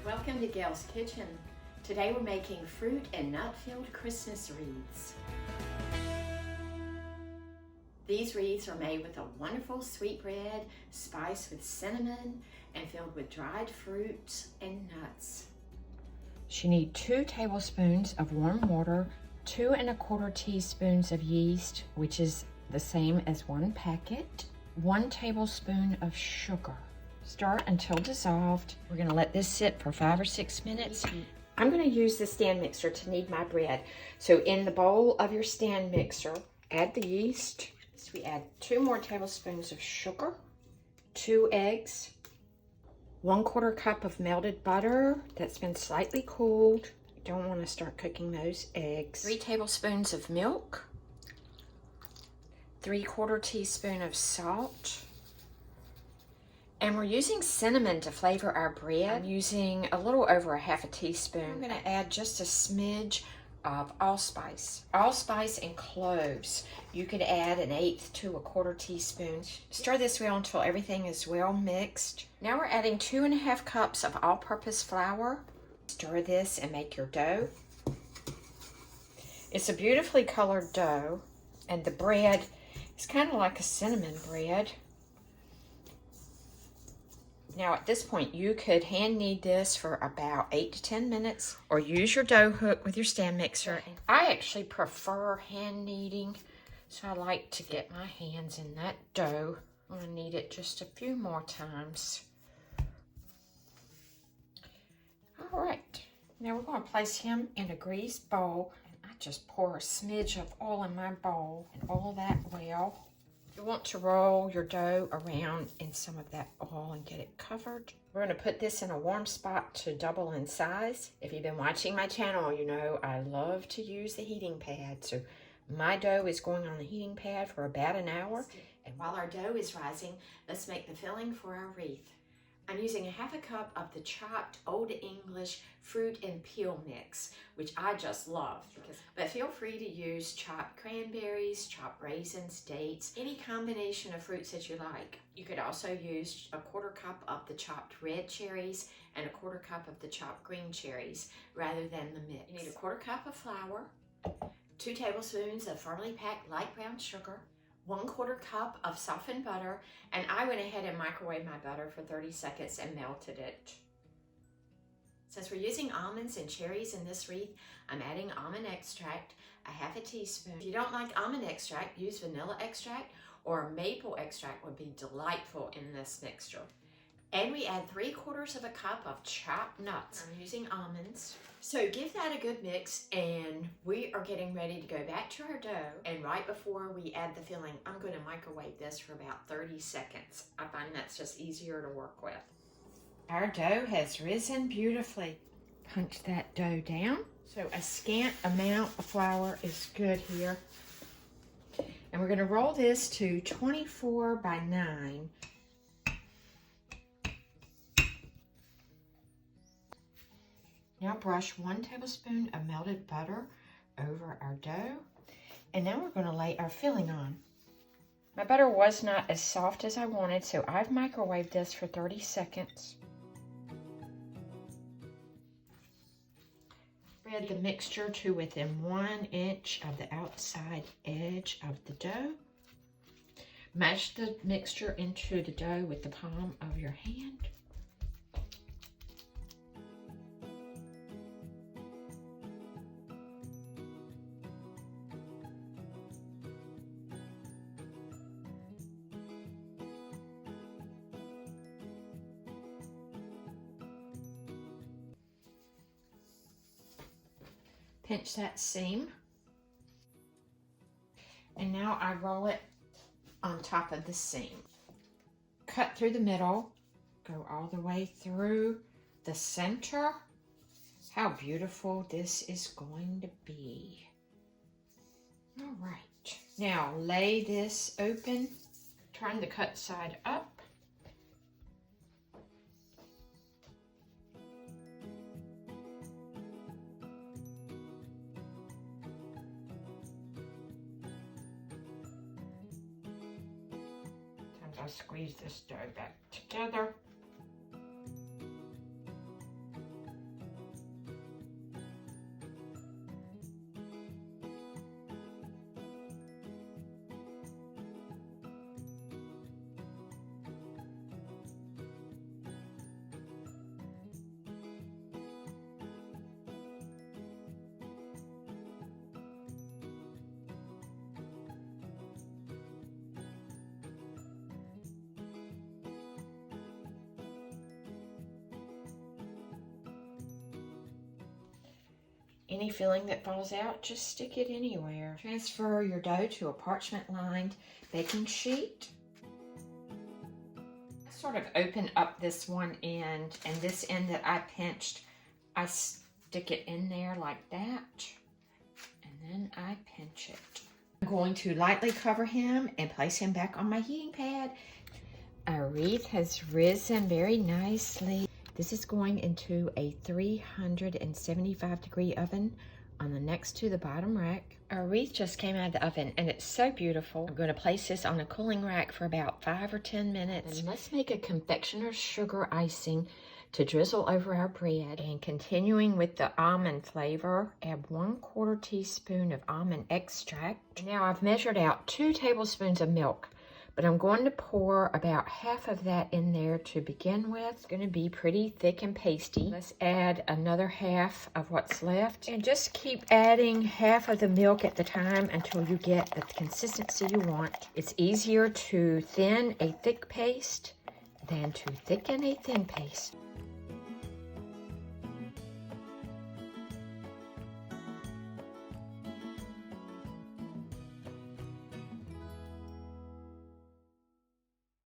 Welcome to Gail's Kitchen. Today we're making fruit and nut-filled Christmas wreaths. These wreaths are made with a wonderful sweetbread, spiced with cinnamon, and filled with dried fruits and nuts. You need 2 tablespoons of warm water, 2 1/4 teaspoons of yeast, which is the same as 1 packet, 1 tablespoon of sugar. Stir until dissolved. We're going to let this sit for 5 or 6 minutes. I'm going to use the stand mixer to knead my bread. So in the bowl of your stand mixer, add the yeast. So we add 2 more tablespoons of sugar, 2 eggs, 1/4 cup of melted butter that's been slightly cooled. You don't want to start cooking those eggs. 3 tablespoons of milk, 3/4 teaspoon of salt. And we're using cinnamon to flavor our bread. I'm using a little over 1/2 teaspoon. I'm gonna add just a smidge of allspice. Allspice and cloves. You could add 1/8 to 1/4 teaspoon. Stir this well until everything is well mixed. Now we're adding 2 1/2 cups of all-purpose flour. Stir this and make your dough. It's a beautifully colored dough, and the bread is kind of like a cinnamon bread. Now at this point, you could hand knead this for about 8 to 10 minutes or use your dough hook with your stand mixer. I actually prefer hand kneading, so I like to get my hands in that dough. I'm gonna knead it just a few more times. All right, now we're gonna place him in a greased bowl. And I just pour a smidge of oil in my bowl and oil that well. You want to roll your dough around in some of that oil and get it covered. We're going to put this in a warm spot to double in size. If you've been watching my channel, you know I love to use the heating pad. So my dough is going on the heating pad for about an hour. And while our dough is rising, let's make the filling for our wreath. I'm using 1/2 cup of the chopped Old English fruit and peel mix, which I just love. But feel free to use chopped cranberries, chopped raisins, dates, any combination of fruits that you like. You could also use 1/4 cup of the chopped red cherries and 1/4 cup of the chopped green cherries rather than the mix. You need 1/4 cup of flour, 2 tablespoons of firmly packed light brown sugar, 1/4 cup of softened butter, and I went ahead and microwaved my butter for 30 seconds and melted it. Since we're using almonds and cherries in this wreath, I'm adding almond extract, 1/2 teaspoon. If you don't like almond extract, use vanilla extract, or maple extract would be delightful in this mixture. And we add 3/4 cup of chopped nuts. I'm using almonds. So give that a good mix, and we are getting ready to go back to our dough. And right before we add the filling, I'm going to microwave this for about 30 seconds. I find that's just easier to work with. Our dough has risen beautifully. Punch that dough down. So a scant amount of flour is good here. And we're going to roll this to 24 by 9. Now brush 1 tablespoon of melted butter over our dough. And now we're going to lay our filling on. My butter was not as soft as I wanted, so I've microwaved this for 30 seconds. Spread the mixture to within 1 inch of the outside edge of the dough. Mash the mixture into the dough with the palm of your hand. Pinch that seam. And now I roll it on top of the seam. Cut through the middle, go all the way through the center. How beautiful this is going to be. All right, now lay this open, turn the cut side up. I'll squeeze this dough back together. Any filling that falls out, just stick it anywhere. Transfer your dough to a parchment-lined baking sheet. Sort of open up this one end, and this end that I pinched, I stick it in there like that, and then I pinch it. I'm going to lightly cover him and place him back on my heating pad. Our wreath has risen very nicely. This is going into a 375-degree oven on the next to the bottom rack. Our wreath just came out of the oven and it's so beautiful. I'm going to place this on a cooling rack for about 5 or 10 minutes. And let's make a confectioner's sugar icing to drizzle over our bread. And continuing with the almond flavor, add 1/4 teaspoon of almond extract. Now I've measured out 2 tablespoons of milk, but I'm going to pour about half of that in there to begin with. It's going to be pretty thick and pasty. Let's add another half of what's left. And just keep adding half of the milk at the time until you get the consistency you want. It's easier to thin a thick paste than to thicken a thin paste.